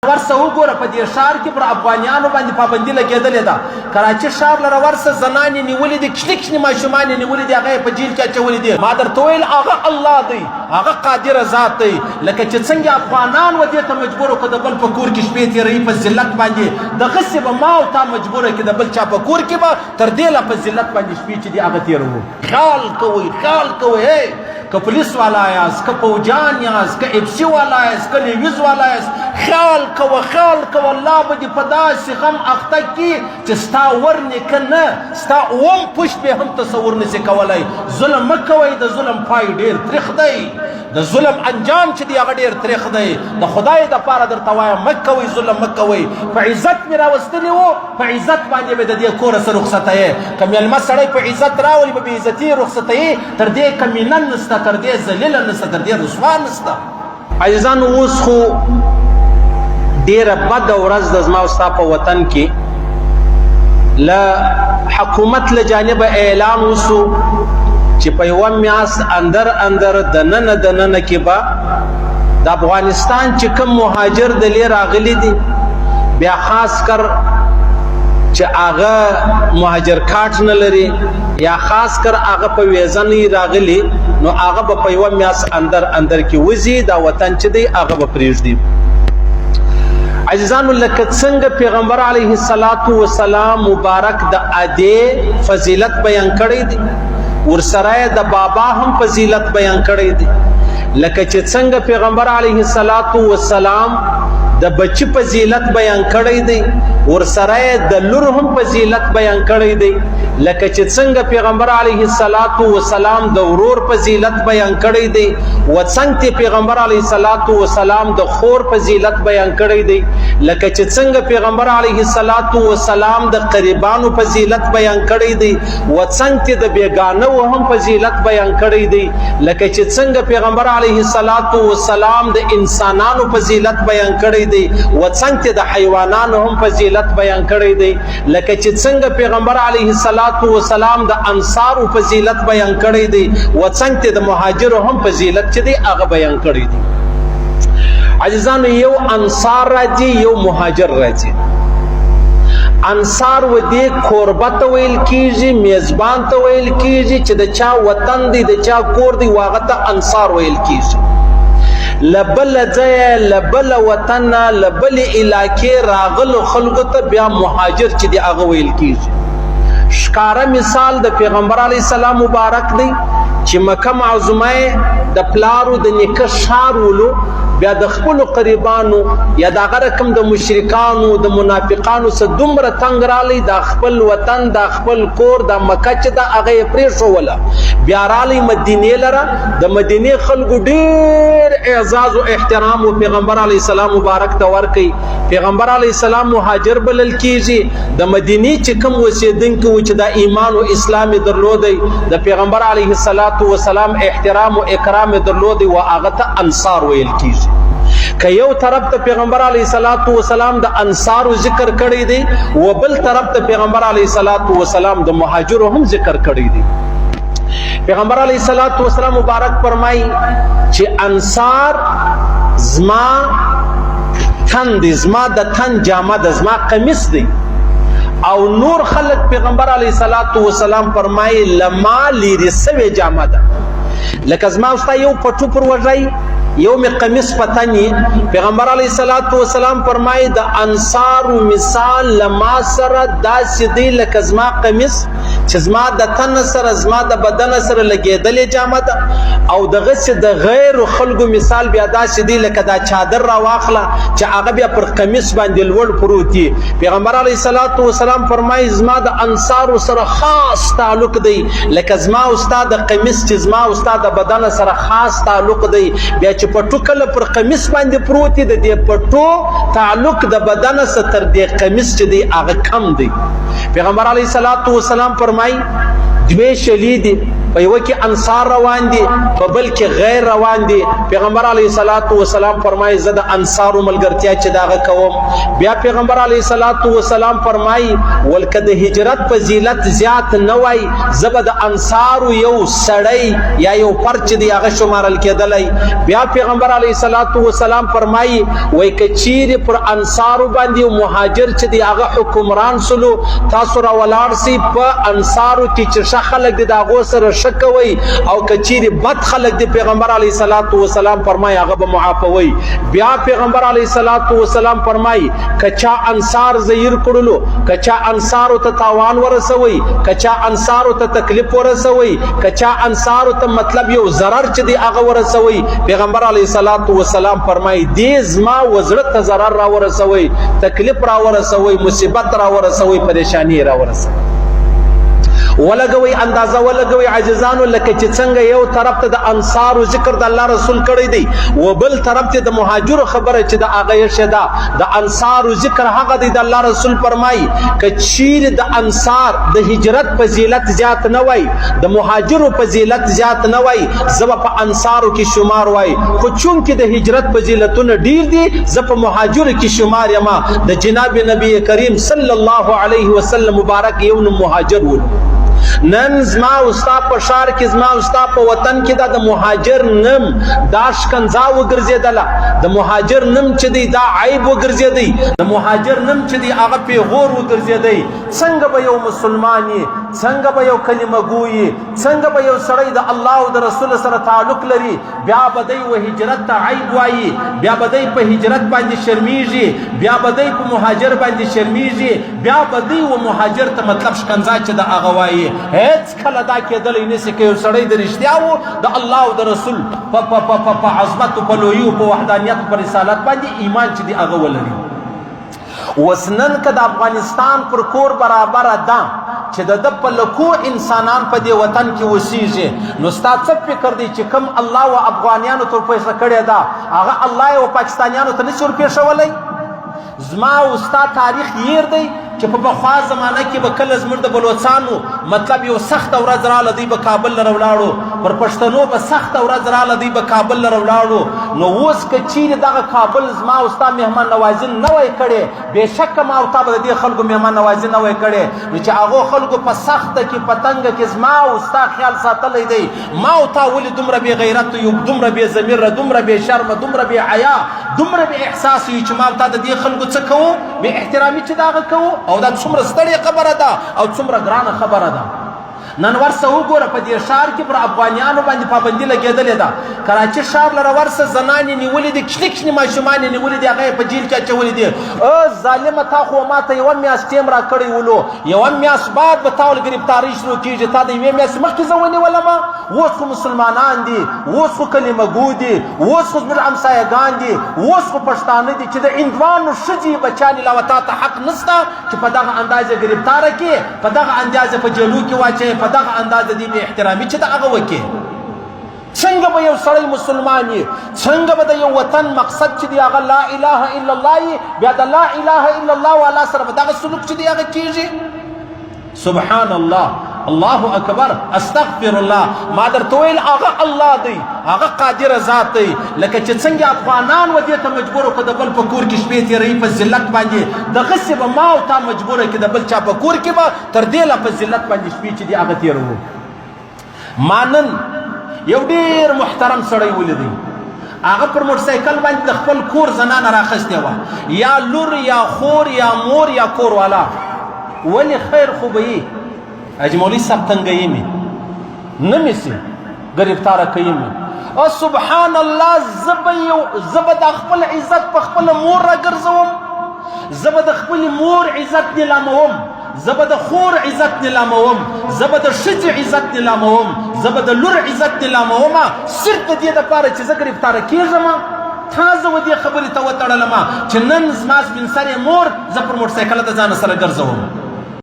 ورسه وګوره په دې ښار کې پر افغانیانو باندې پابندي لګېدلې ده. کراچي ښار لره ورسه زنانې نیولې دي، کشنې کشنې ماشومان یې نیولې دي، هغه یې په جیل کې اچولې دي. ما درته ویل هغه الله دی، هغه قادر ذات دی. لکه چې څنګه افغانان و دې ته مجبور کړو د بل په کور کې شپې تېروي په ذلت باندې، دغسې به ما او تا مجبوره کړي د بل چا په کور کې به تر دې لا په ذلت باندې شپې چې دي هغه تېروو. خیال کوئ، خیال کوئ. که پولیس والا یاست، که پوجان یاست، که اپسی والا یاست، که نیوز والا یاست، خیال کوه، خیال کوه. الله به دې په داسې غم اخته کړي چې ستا ورنیکه نه، ستا اوم پشت به هم تصور نشي کولی. ظلم مه کوئ، د ظلم پای ډېر تریخ دی، د ظلم انجام چې دی هغه ډېر تریخ دی. د خدای دپاره درته وایم مه کوئ، ظلم مه کوئ. په عزت مې راوستلي وو، په عزت باندې به د دې کوره څه رخصتوې. که مېلمه سړی په عزت راولي به بې عزتي یې رخصتوي. تر دې کمینه نسته، تر دې ذلیله نسته، تر دې رسوا نسته. عزیزانو اوس خو ډېره بده ورځ د زما او ستا په وطن کې له حکومت له جانبه اعلان وسو چې په یوه میاشت اندر دننه کې به د افغانستان چې کوم مهاجر دلې راغلي دي، بیا خاص کر چې هغه مهاجر کارت نه لري یا خاص کر هغه په ویزه نه راغلي، نو هغه به په یوه میاشت اندر کې وځي، دا وطن چې دی هغه به پرېږدي. عزیزانو لکه څنګه پیغمبر علیه السلام مبارک د ادې فضیلت بیان کړی دی، ورسره د بابا هم فضیلت بیان کړی دی. لکه چې څنګه پیغمبر علیه السلام د بچی فضیلت بیان کړی دی، ورسره د لور هم فضیلت بیان کړی دی. لکه چې څنګه پیغمبر علیه السلام د ورور فضیلت بیان کړی دی، وڅنګ پیغمبر علیه السلام د خور فضیلت بیان کړی دی. لکه چې څنګه پیغمبر علیه السلام د قریبانو فضیلت بیان کړی دی، وڅنګ د بیگانه هم فضیلت بیان کړی دی. لکه چې څنګه پیغمبر علیه السلام د انسانانو فضیلت بیان کړی دی، وڅنګ د حیوانانو هم فضیلت بیان کړی دی. لکه چې څنګه پیغمبر علیه السلام د انصارو فضیلت بیان کړی دی، وڅنګ د مهاجرو هم فضیلت چې دی هغه بیان کړی دی. عزیزانو یو انصار راځي، یو مهاجر راځي. انصار و دې کوربه ته ویل کیږي، میزبان ته ویل کیږي چې د چا وطن دی، د چا کور دی، هغه ته انصار ویل کیږي. لبل ځایه، لبل وطن، لبل علاقې راغلو خلکو ته بیا مهاجر چې دی هغه ویل کیږي. ښکاره مثال د پیغمبر علیه السلام مبارک دی چې مکه معظمه د پلارو د نیکه ښار ولو، بیا د خپلو قریبانو یا د هغه رقم د مشرکانو د منافقانو څخه دومره تنګ رالی، د خپل وطن د خپل کور د مکه چې د هغه یې پرېښوله، بیا رالی مدینې لره. د مدینې خلکو ډېر اعزاز او احترام و پیغمبر علیه السلام مبارک ته ورکوي. پیغمبر علیه السلام مهاجر بلل کیږي. د مدینې چې کوم اوسېدونکي و چې د ایمان او اسلام یې درلودی، د پیغمبر علیه السلام احترام او اکرام یې درلودی، و هغه ته انصار ویل کیږي. که یو طرف ته پیغمبر علیه السلام د انصارو ذکر کړی دی، و بل طرف ته پیغمبر علیه السلام د مهاجرو هم ذکر کړی دی. پیغمبر علیه السلام مبارک فرمایي چې انصار زما تن دی، زما د تن جامه ده، زما قمیص دی. او نور خلق پیغمبر علیه السلام فرمایي لما لیرې سوې جامه ده. لکه زما او ستا یو پټو پر وژی، یو می قمیص پتنی. پیغمبر علیه السلام فرمایي د انصارو مثال لما سره داسې دی لکه زما قمیص چې زما د تن سره، زما د بدن سره لګېدلې جامه ده. او دغسې د غیر خلکو مثال بیا داسې دی لکه دا چادر را واخله چې هغه بیا پر قمیص باندې لوړ پروت وي. پیغمبر علیه السلام فرمایي زما د انصارو سره خاص تعلق دی لکه زما او ستا د قمیص چې زما او ستا د بدن سره خاص تعلق دی. بیا چې پټو کله پر قمیص باندې پروت دی، د دې پټو تعلق د بدن سره تر دې قمیص چې دی هغه کم دی. پیغمبر علیه السلام فرمایي دوی شلی دي، په یوه کې انصار روان دي، په بل کې غیر روان دي. پیغمبر علیه السلام فرمایي زه د انصارو ملګرتیا چې داغه کوم. بیا پیغمبر علیه السلام فرمایي ولکه د هجرت فضیلت زیات نه وای، زه به د انصارو یو سړی یا یو فرد چې دی هغه شمارل کېدلی. بیا پیغمبر علیه الصلاۃ والسلام فرمایي وای کچیر پر انصارو باندې مهاجر چې دی هغه حکمران سلو تاسو را ولاړ سي په انصارو کې چې ښه خلک دي د هغو سره ښه کوئ او کچیر بد خلک دي پیغمبر علیه الصلاۃ والسلام فرمایي هغه به معافوئ. بیا پیغمبر علیه الصلاۃ والسلام فرمایي کچا انصار زیر کړلو کچا انصارو ته تاوان ورسوي کچا انصارو ته تکلیف ورسوي کچا انصارو ته مطلب یو ضرر چې دی هغه ورسوي پیغمبر علیه الصلاۃ والسلام فرمایي دې زما وزړه ته ضرر را ورسوي تکلیف را ورسوي مصیبت را ورسوي پریشانی را ورسوي ولګوي اندازه ولګوي عاجزانو لکه چې څنګه یو طرف ته د انصارو ذکر د الله رسول کړی دی و بل طرف ته د مهاجرو خبره چې د هغه یې شدا د انصارو ذکر هغه دی د الله رسول فرمایي که چیر د انصار د هجرت فضیلت زیات نه وای د مهاجرو فضیلت زیات نه وای زب په انصارو کې شمار وای خو چون کې د هجرت فضیلتونه ډیر دي زب په مهاجرو کې شمار یما د جناب نبی کریم صلی الله علیه وسلم مبارک یو مهاجر و. نن زما استا په شار کې زما استا په وطن کې دا د مهاجر نم دا شکنځا وګرځیدله د مهاجر نم چې دی دا عیب وګرځیدی د مهاجر نم چې دی هغه پیغور وګرځیدی. څنګه به یو مسلمان څنګه به یو کلمه ګوي څنګه به یو سړی د الله او د رسول سره تعلق لري بیا به دی و هجرت ته عیب وایي بیا به دی په هجرت باندې شرمیږي بیا به دی په مهاجر باندې شرمیږي بیا به دی و مهاجر ته مطلب شکنځا چې د هغه وایي هیڅ کله دا کېدلی نشي که یو سړی د رښتیا و د الله او د رسول په عظمت په لویي او په وحدانیت په رسالت باندې ایمان چې دی هغه ولري. اوس نن که د افغانستان پر کور برابره ده چې د په لکو انسانان په دې وطن کې اوسیږي نو ستا څه فکر دی چې کوم الله او افغانیانو ته پیسه کړې ده هغه الله او پاکستانیانو ته نشي ورپېښولی؟ زما او ستا تاریخ هیر دی چې په پخوا زمانه کې به کله زموږ د بلوڅانو مطلب یو سخته ورځ راله دوی به کابل لره ولاړو پر پښتنو به سخته ورځ راله دوی به کابل لره ولاړو. نو اوس که چیرې دغه کابل زما او ستا مهمان نوازي نه وای کړې بېشکه ما او تا به د دې خلکو مهمان نوازي نه وای کړې نو چې هغو خلکو په سخته کې په تنګه کې زما او ستا خیال ساتلی دی ما او تا ولې دومره بې غیرت یو دومره بې ضمیره دومره بې شرمه دومره بې حیا دومره بې احساس یو چې ما او تا د دې خلکو څه کوو بې احترامي چې د هغه کوو او دا څومره ستړې خبره ده او څومره ګرانه خبره ده. نن ورسه وګوره په دې ښار کې پر افغانیانو باندې پابندي لګېدلې ده. کراچي ښار لره ورسه زنانې نیولې دي کشنې کشنې ماشومان یې نیولې دي هغه یې په جیل کې اچولي دي. ظالمه تا خو ما ته یوه میاشت ټیم را کړی ولو یوه میاشت بعد به تا ول ګرفتاري شروع کېږي تا د یوې میاشتې مخکې زه ونیولمه. اوس خو مسلمانان دي اوس خو کلمه ګو دي اوس خو زموږ همسایهګان دي اوس خو پښتانه دي چې د هندوانو ښځې بچیانې لا تا ته حق نشته چې په دغه اندازې ګرفتاره کړې په دغه اندازې په جیلو کې واچوې په دغه اندازه دی بې احترامي چې د هغه وکړي. څنګه به یو سړی مسلمان وي څنګه به د یو وطن مقصد چې دی هغه لا اله الا الله وي بیا د لا اله الا الله والا سره به دغه سلوک چې دی هغه کېږي. سبحان الله الله اکبر استغفر الله ما درته ویل هغه الله دی هغه قادر ذات دی لکه چې څنګه افغانان و دې ته مجبور کړه د بل په کور کې شپې تېروي په ذلت باندې دغسې به ما او تا مجبوره کړي د بل چا په کور کې به تر دې لا په ذلت باندې شپې چې دي هغه تېروو. ما نن یو ډېر محترم سړی ولیدی هغه پر موټرسایکل باندې د خپل کور زنانه راخیستې وه یا لور یا خور یا مور یا کور والا ولې خیر خو به یې حاجي مولوي صاحب تنګوي مې نه مې سي ګرفتاره کوي مې او سبحان الله زه به د خپل عزت په خپله مور راګرځوم زه به د خپلې مور عزت نیلاموم زه به د خور عزت نیلاموم زه به د ښځې عزت نیلاموم زه به د لور عزت نیلاموم صرف د دې دپاره چې زه ګرفتاره کېږم تازه و دې خبرې ته وتړلم چې نن زما سپین سرې مور زه پر موټرسایکله د ځانه سره ګرځوم.